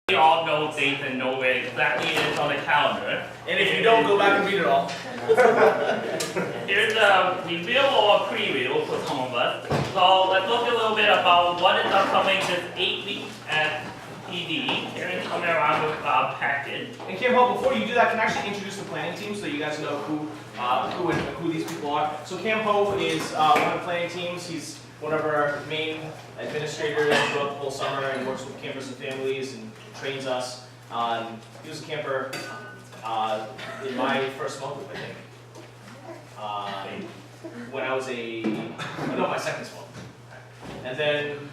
We all know dates and know where exactly it is on the calendar. And if you don't, go back and read it all. Here's a review or a pre-review for some of us. So let's look a little bit about what is upcoming this 8 weeks at PD. Karen's coming around with a package. And Kim Ho, before you do that, can I actually introduce the planning team so you guys know who these people are. So Cam Ho is one of the planning teams. He's one of our main administrators throughout the whole summer and works with campers and families and trains us. He was a camper in my first month, I think. When I was my second month. And then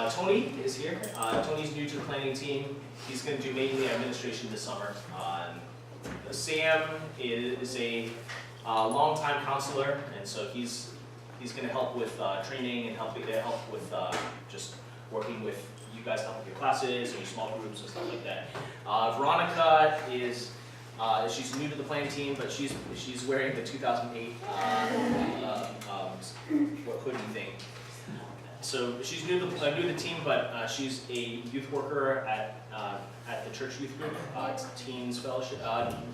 Tony is here. Tony's new to the planning team. He's going to do mainly administration this summer. Sam is a longtime counselor, and so he's going to help with training and help with just working with you guys, help with your classes and your small groups and stuff like that. Veronica is she's new to the planning team, but she's wearing the 2008 hoodie thing. So she's new to the team, but she's a youth worker at the church youth group. It's Teens Fellowship,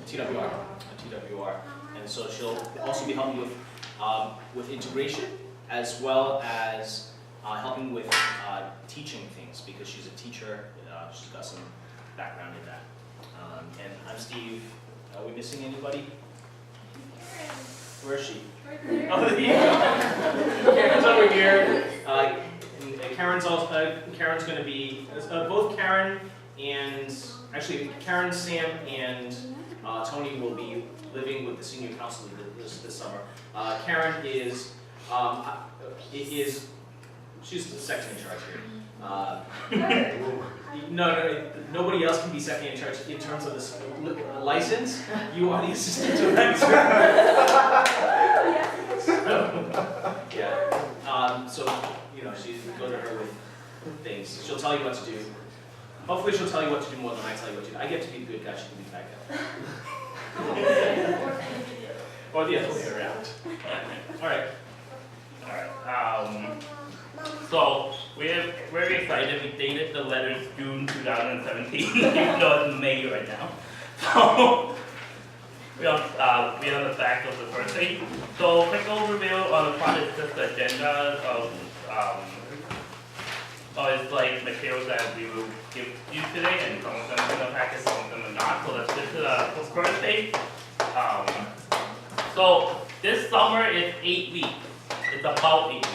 TWR, and so she'll also be helping with integration as well as helping with teaching things because she's a teacher. She's got some background in that. And I'm Steve. Are we missing anybody? Where is she? Right there. Oh, there you go. Karen's over here. And Karen's going to be both Karen and actually Karen, Sam, and Tony will be living with the senior counselor this summer. Karen is she's the second in charge here. No, nobody else can be second in charge in terms of this license. You are the assistant director. Yeah. So she's go to her with things. She'll tell you what to do. Hopefully, she'll tell you what to do more than I tell you what to do. I get to be the good guy. She can be the bad guy. Or the other way around. All right. So we're very excited. We dated the letters June 2017, even though it's May right now. So we're on the back of the first page. So quick overview on the front is just the agenda of it's like materials that we will give you today, and some of them are in the packet, some of them are not. So let's get to the first page. So this summer is 8 weeks. It's about 8 weeks.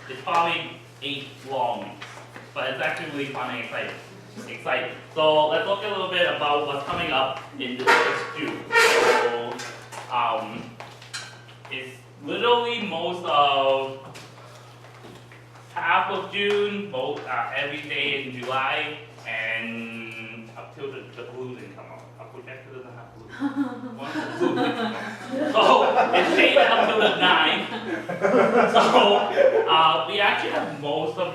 It's probably 8 long weeks, but it's actually really fun and exciting. So let's look a little bit about what's coming up in this first June. So it's literally most of half of June, every day in July, and up till the blue didn't come out. Our projector doesn't have blue. So it's shaded up till the 9th. So we actually have most of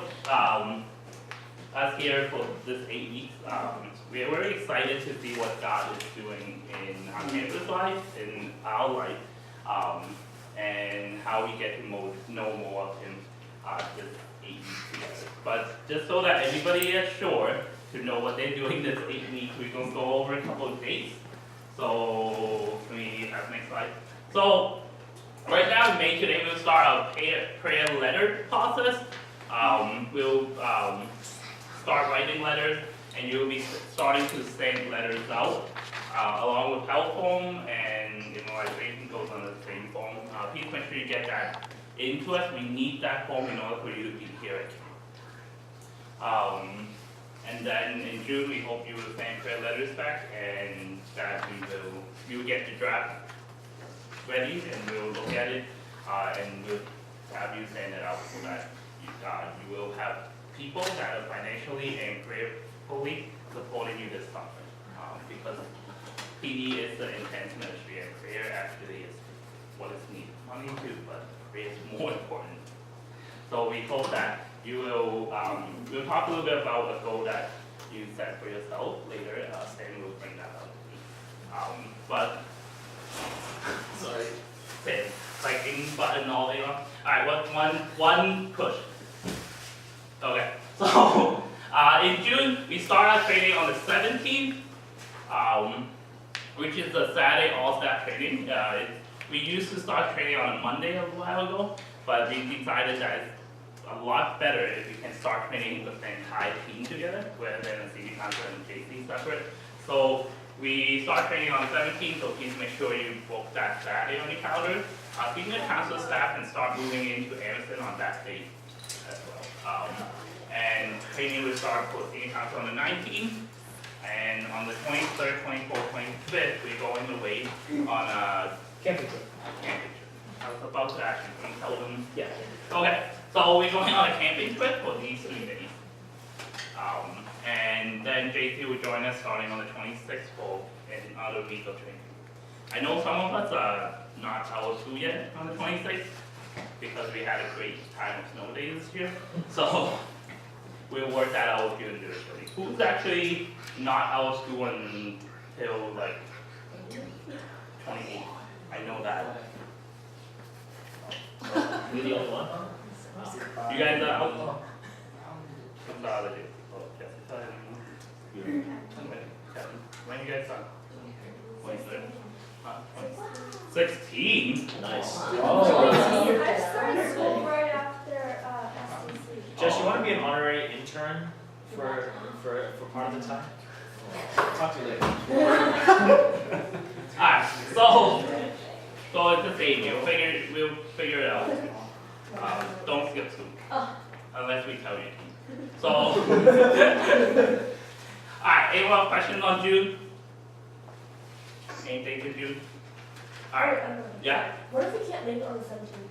us here for this 8 weeks. We are very excited to see what God is doing in our campus life, in our life, and how we get to know more of Him this 8 weeks together. But just so that everybody is sure to know what they're doing this 8 weeks, we're going to go over a couple of dates. So can we have next slide? So right now, today we'll start our prayer letter process. We'll start writing letters, and you'll be starting to send letters out, along with health form and immunization goes on the same form. Please make sure you get that into us. We need that form in order for you to be here at camp. And then in June, we hope you will send prayer letters back, and that you will get the draft ready, and we'll look at it, and we'll have you send it out so that you will have people that are financially and prayerfully supporting you this summer. Because PD is the intense ministry, and prayer actually is what is needed. Money too, but prayer is more important. So we hope that you will, we'll talk a little bit about the goal that you set for yourself later. Stan will bring that up. But, sorry, clicking button all day long. Alright, one push. Okay, so In June, we start our training on the 17th, which is the Saturday all-staff training. We used to start training on a Monday a while ago, but we decided that it's a lot better if we can start training with the entire team together, rather than a CD council and JC separate. So we start training on the 17th, so please make sure you book that Saturday on your calendar. Our senior council staff can start moving into Emerson on that date as well. And training will start for senior council on the 19th, and on the 23rd, 24th, 25th, we're going away on a Camping trip. camping trip. I was about to actually tell them. Yeah. Okay, so we're going on a camping trip for these 3 days. And then JC will join us starting on the 26th for another week of training. I know some of us are not out to yet on the 26th because we had a great time of snow days this year. So we'll work that out during the training. Who's actually not out of school until like 28? I know that. You're the only one? You guys are out? What's the other day? Oh, Jessica and Kevin. When you guys start? 23rd? 16? Nice. I started school right after STC. Jess, you want to be an honorary intern for part of the time? Talk to you later. Alright, so it's the same. We'll figure it out. Don't skip school. Unless we tell you. So, alright, any more questions on June? Anything to June? Alright, yeah. What if we can't make it on the 17th?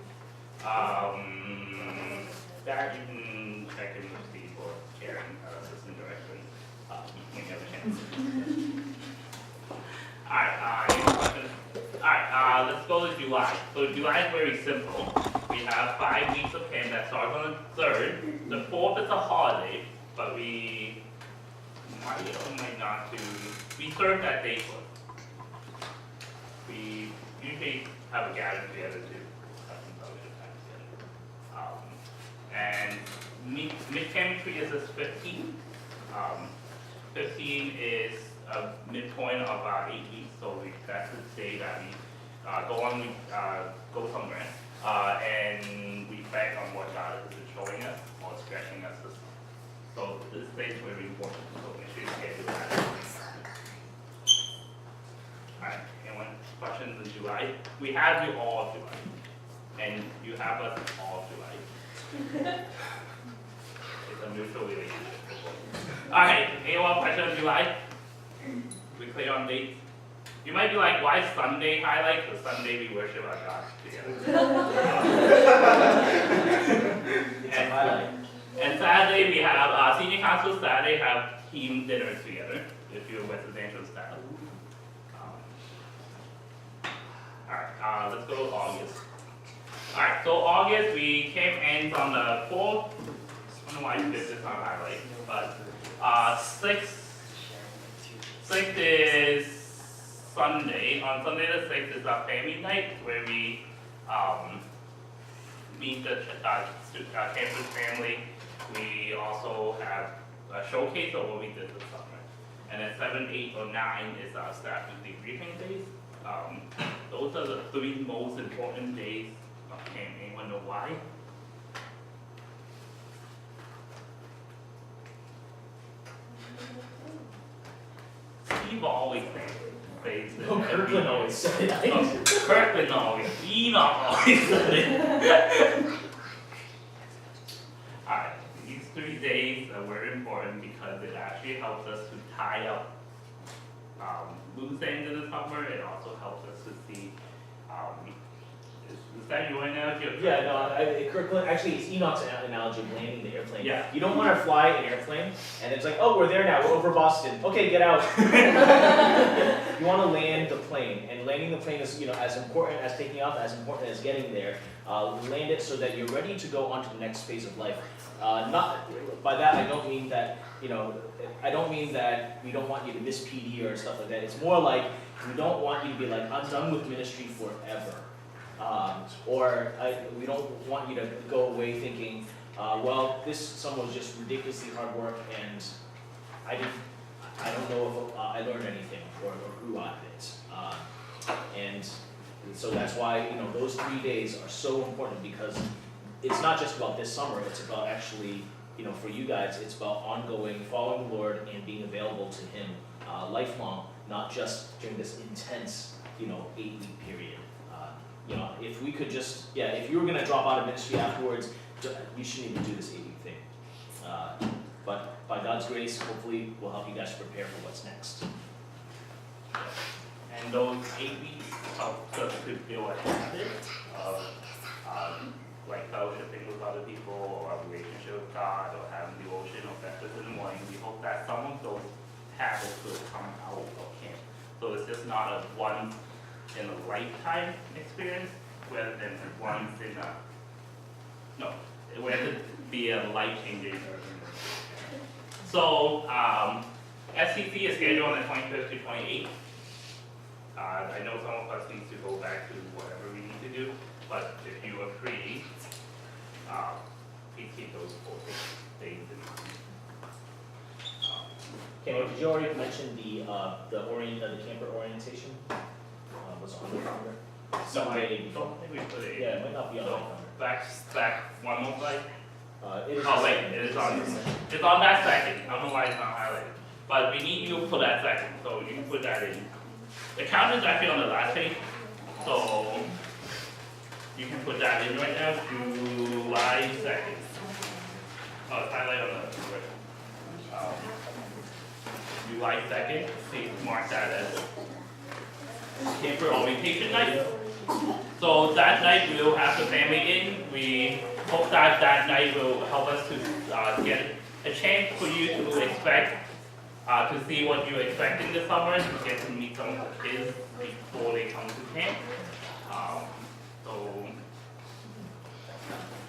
That you can check in with Steve or Karen, our assistant director, when you have a chance. Alright, any questions? Alright, let's go to July. So July is very simple. We have 5 weeks of camp that starts on the 3rd. The 4th is a holiday, but we might or might not do, we serve that day for. We usually have a gathering together to have some fellowship time together. And mid-camp is this 15. 15 is a midpoint of our 8 weeks, so that's the day that we go somewhere and reflect on what God is showing us or stretching us. So this day is very important, so make sure you schedule that. Alright, anyone questions in July? We have you all of July, and you have us all of July. It's a mutual relationship. Alright, anyone question in July? We clear on dates? You might be like, why Sunday highlight? Because Sunday we worship our God together. And Saturday we have senior council Saturday have team dinners together if you're residential staff. Alright, let's go to August. Alright, so August we camp ends on the 4th. I don't know why I did this on highlight, but 6th is Sunday. On Sunday the 6th is our family night where we meet the campus family. We also have a showcase of what we did this summer. And then 7, 8, or 9 is our staff debriefing days. Those are the 3 most important days of camp. Anyone know why? Steve always says this. Oh, Kirkland always said it. Kirkland always, Enoch always said it. Alright, these 3 days are very important because it actually helps us to tie up loose ends in the summer. It also helps us to see, is that your analogy? Yeah, no, Kirkland, actually it's Enoch's analogy of landing the airplane. Yeah. You don't want to fly an airplane and it's like, oh, we're there now, we're over Boston. Okay, get out. You want to land the plane, and landing the plane is, as important as taking off, as important as getting there. Land it so that you're ready to go on to the next phase of life. Not by that I don't mean that, I don't mean that we don't want you to miss PD or stuff like that. It's more like we don't want you to be like, I'm done with ministry forever. We don't want you to go away thinking, Well, this summer was just ridiculously hard work, and I don't know if I learned anything or grew out of it. And so that's why, those 3 days are so important, because it's not just about this summer, it's about actually, for you guys, it's about ongoing, following the Lord and being available to Him lifelong, not just during this intense, 8-week period. If we could just, if you were gonna drop out of ministry afterwards, you shouldn't even do this 8-week thing. But by God's grace, hopefully, we'll help you guys prepare for what's next. And those 8 weeks help us to build a habit of like fellowshipping with other people, or a relationship with God, or having devotion or breakfast in the morning. We hope that some of those habits will come out of camp. So it's just not a once in a lifetime experience, rather than once in a, no, it would have to be a life-changing experience. So, SCC is scheduled on the 25th to 28th. I know some of us need to go back to whatever we need to do, but if you are free, please keep those 4 days in mind. Okay, did you already mention the camper orientation? Was on the calendar? Sunday before. Don't think we put it in. Yeah, it might not be on the So, calendar. back one more slide. It is. Oh wait, it's on that second. I don't know why it's not highlighted. But we need you for that second, so you can put that in. The calendar is actually on the last page, so you can put that in right now, July 2nd. Oh, it's highlighted on the July 2nd, please mark that as camper orientation night. So that night we will have the family in. We hope that that night will help us to get a chance for you to expect, to see what you expect in the summer, to get to meet some of the kids before they come to camp.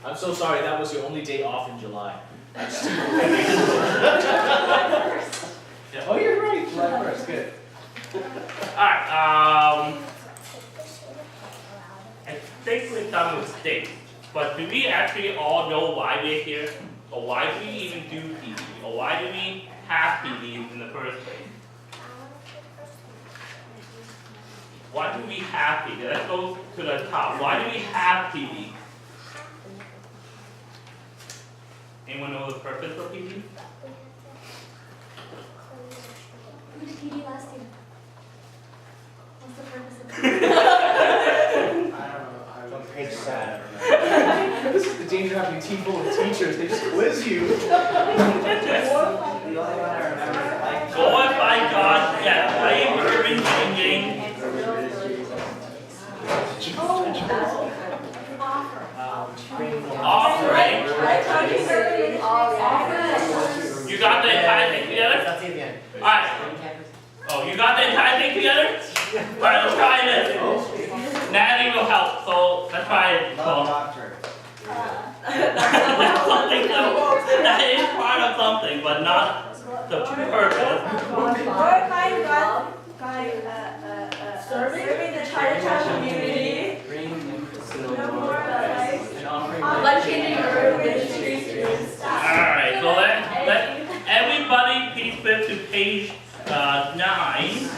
I'm so sorry, that was your only day off in July. Yeah. Oh, you're right, July 1st, good. Alright, I think we're done with dates, but do we actually all know why we're here? Or why do we even do PD? Or why do we have PDs in the first place? Why do we have PD? Let's go to the top. Why do we have PD? Anyone know the purpose of PD? Who did PD last year? What's the purpose of PD? On page 7. This is the danger of having a team full of teachers, they just quiz you. The only one I remember is like. Glorify God, yeah, life, urban changing. Offering. You got the entire thing together? That's it again. Alright. Oh, you got the entire thing together? Alright, let's try this. Natalie will help, so let's try it. Love So, doctor. that's something that is part of something, but not the purpose. Glorifying God by serving the Chinatown community. No more life. And offering. Life-changing urban ministries. Alright, so let everybody please flip to page 9.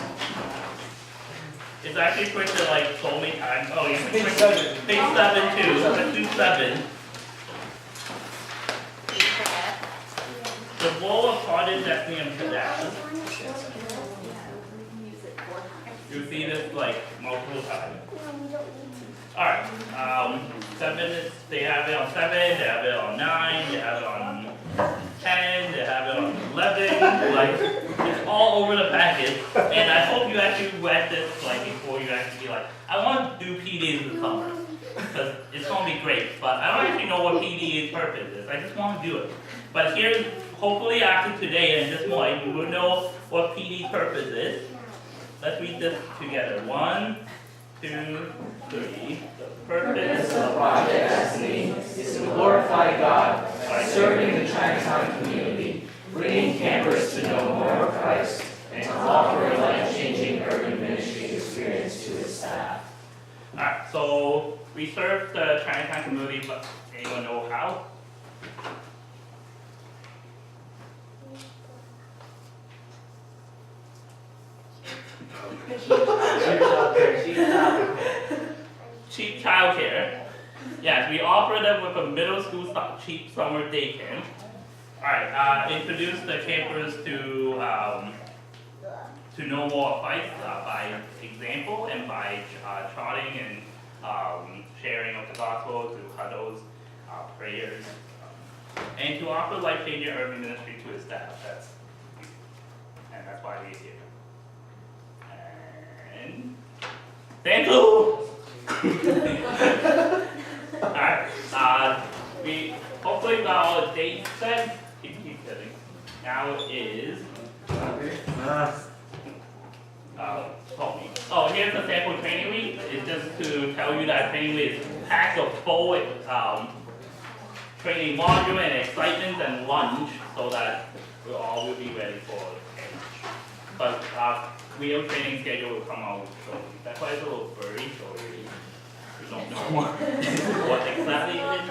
It's actually printed like so many times. Oh, you can Page print 7. page 7 too. Let's do 7. The role of Hardened Destiny and Cadavers. You see this like multiple times. Alright, 7 is, they have it on 7, they have it on 9, they have it on 10, they have it on 11, like, it's all over the package, and I hope you actually read this, like, before you actually be like, I want to do PDs this summer, because it's going to be great, but I don't actually know what PD's purpose is, I just want to do it. But here, hopefully after today and this morning, you will know what PD's purpose is. Let's read this together. 1, 2, 3. The purpose of Project Destiny is to glorify God by serving the Chinatown community, bringing campers to know more of Christ, and to offer a life-changing urban ministry experience to its staff. Alright, so we serve the Chinatown community, but anyone know how? Cheap childcare. Yes, we offer them with a middle school cheap summer day camp. Alright, introduce the campers to know more of Christ by example and by charting and sharing of the gospel through huddles, prayers, and to offer life-changing urban ministry to his staff. That's why we're here. And thank you. Alright, we hopefully got all the dates set. Keep kidding. Now it is. Told me. Oh, here's the sample training week. It's just to tell you that training week is packed of full training module and excitement and lunch, so that we all will be ready for it. But real training schedule will come out shortly. That's why it's a little blurry, so we don't know what exactly it is.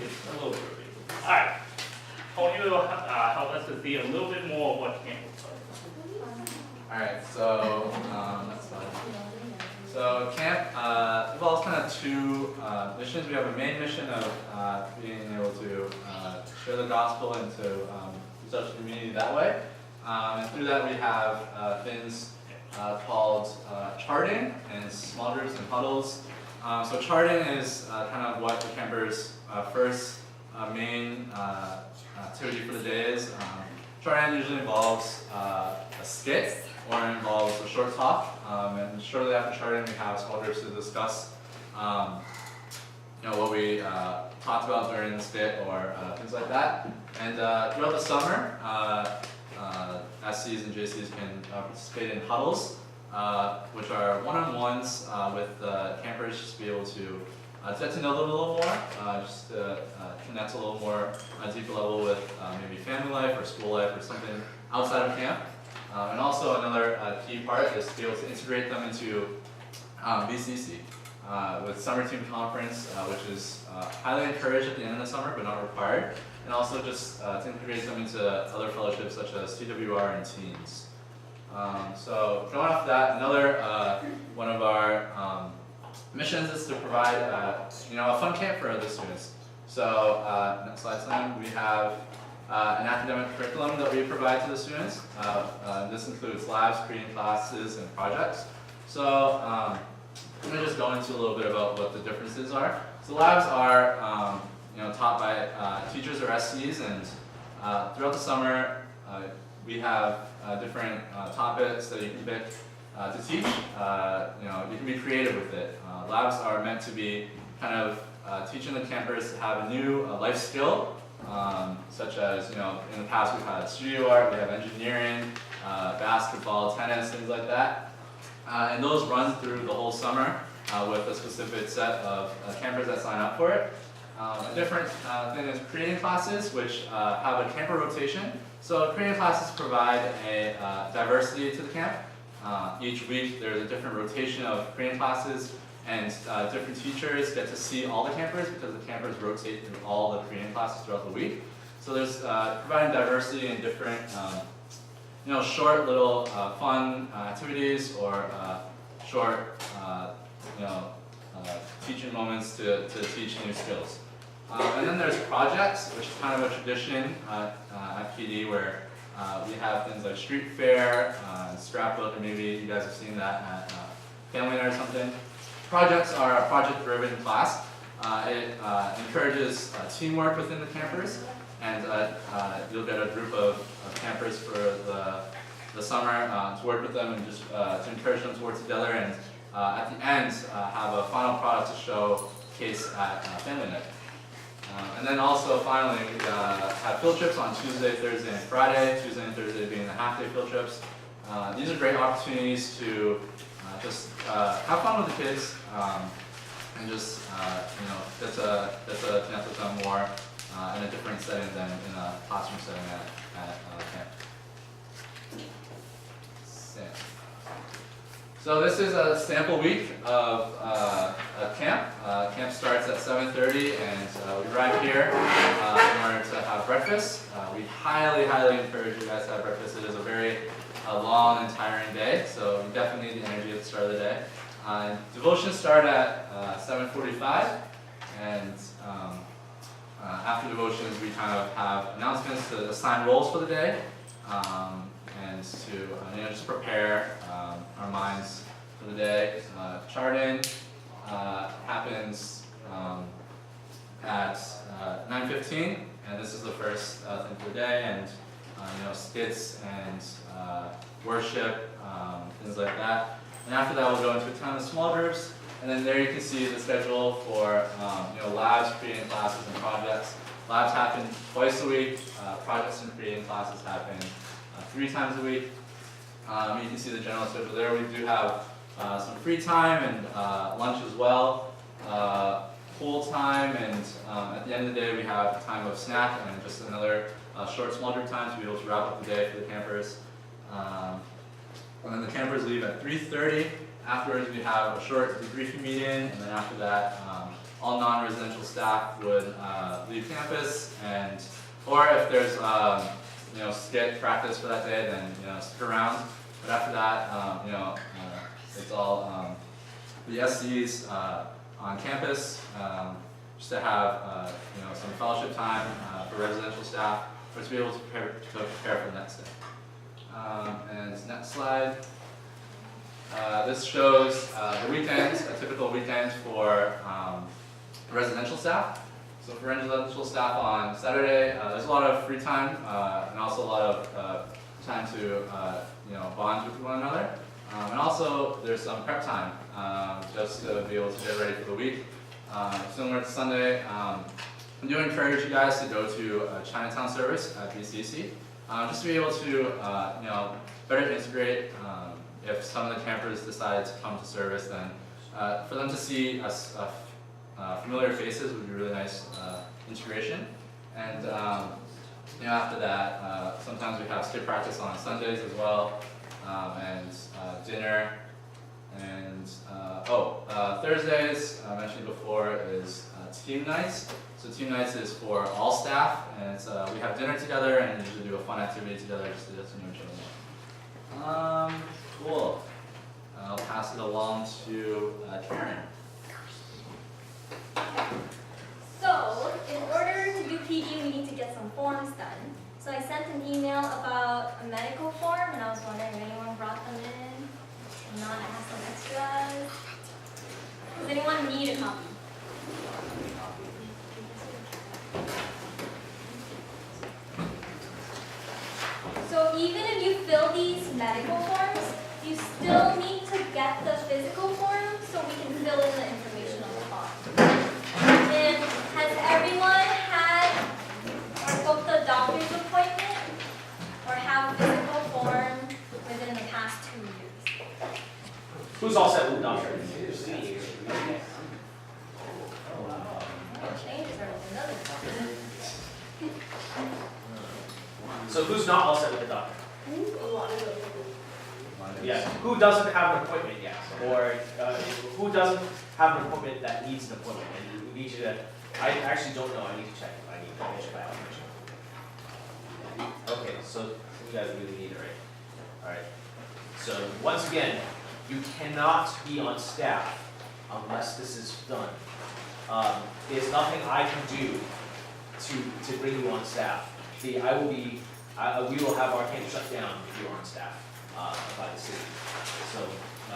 It's a little blurry. Alright. Tony will help us to see a little bit more of what camp looks like. Alright, so that's fine. So camp involves kind of two missions. We have a main mission of being able to share the gospel and to reach out to the community that way. And through that we have things called charting and small groups and huddles. So charting is kind of what the campers' first main activity for the day is. Charting usually involves a skit or involves a short talk. And shortly after charting we have small groups to discuss what we talked about during the skit or things like that. And throughout the summer, SCs and JCs can participate in huddles, which are one-on-ones with campers, just to be able to get to know them a little more, just to connect a little more on a deeper level with maybe family life or school life or something outside of camp. And also another key part is to be able to integrate them into BCC with Summer Team Conference, which is highly encouraged at the end of the summer but not required. And also just to integrate them into other fellowships such as CWR and Teens. So going off that, another one of our missions is to provide a fun camp for the students. So next slide time, we have an academic curriculum that we provide to the students. This includes labs, creating classes, and projects. So I'm going to just go into a little bit about what the differences are. So labs are taught by teachers or SCs, and throughout the summer we have different topics that you can pick to teach. You can be creative with it. Labs are meant to be kind of teaching the campers to have a new life skill, such as in the past we've had studio art, we have engineering, basketball, tennis, things like that. And those run through the whole summer with a specific set of campers that sign up for it. A different thing is creating classes, which have a camper rotation. So creating classes provide a diversity to the camp. Each week there's a different rotation of creating classes, and different teachers get to see all the campers because the campers rotate through all the creating classes throughout the week. So there's providing diversity in different short little fun activities or short teaching moments to teach new skills. And then there's projects, which is kind of a tradition at PD where we have things like street fair, scrapbook, and maybe you guys have seen that at Family Night or something. Projects are a project-driven class. It encourages teamwork within the campers, and you'll get a group of campers for the summer to work with them and just to encourage them to work together, and at the end have a final product to showcase at Family Night. And then also finally we have field trips on Tuesday, Thursday, and Friday. Tuesday and Thursday being the half-day field trips. These are great opportunities to just have fun with the kids and just get to connect with them more in a different setting than in a classroom setting at camp. So this is a sample week of camp. Camp starts at 7:30, and we arrive here in order to have breakfast. We highly, highly encourage you guys to have breakfast. It is a very long and tiring day, so you definitely need the energy at the start of the day. Devotions start at 7:45, and after devotions we kind of have announcements to assign roles for the day, and to just prepare our minds for the day. Charting happens at 9:15, and this is the first thing for the day, and skits and worship, things like that. And after that, we'll go into a ton of small groups, and then there you can see the schedule for labs, creating classes, and projects. Labs happen twice a week. Projects and creating classes happen 3 times a week. You can see the general schedule there. We do have some free time and lunch as well, pool time, and at the end of the day we have time of snack and just another short small group time to be able to wrap up the day for the campers. And then the campers leave at 3:30. Afterwards we have a short debriefing meeting, and then after that all non-residential staff would leave campus, or if there's skit practice for that day, then stick around. But after that, it's all the SCs on campus, just to have some fellowship time for residential staff, or to be able to prepare for the next day. And next slide. This shows the weekends, a typical weekend for residential staff. So for residential staff on Saturday, there's a lot of free time and also a lot of time to bond with one another. And also there's some prep time just to be able to get ready for the week. Similar to Sunday, I do encourage you guys to go to a Chinatown service at BCC, just to be able to better integrate. If some of the campers decide to come to service, then for them to see us familiar faces would be really nice integration. And after that, sometimes we have skit practice on Sundays as well, and dinner. And Thursdays, I mentioned before, is team nights. So team nights is for all staff, and we have dinner together and usually do a fun activity together just to get to know each other more. Cool. I'll pass it along to Karen. So, in order to do PD, we need to get some forms done. So I sent an email about a medical form, and I was wondering if anyone brought them in. If not, I have some extras. Does anyone need a copy? So even if you fill these medical forms, you still need to get the physical form so we can fill in the information on the form. And has everyone had or booked a doctor's appointment or have a physical form within the past 2 years? Who's all set with the doctor? Changes are another topic. So who's not all set with the doctor? Yeah. Who doesn't have an appointment yet, or who doesn't have an appointment that needs an appointment? And we need you to. I actually don't know. I need to check. I need to check out. Okay, so you guys really need it, right? All right. So once again, you cannot be on staff unless this is done. There's nothing I can do to bring you on staff. See, we will have our camp shut down if you're on staff by the city. So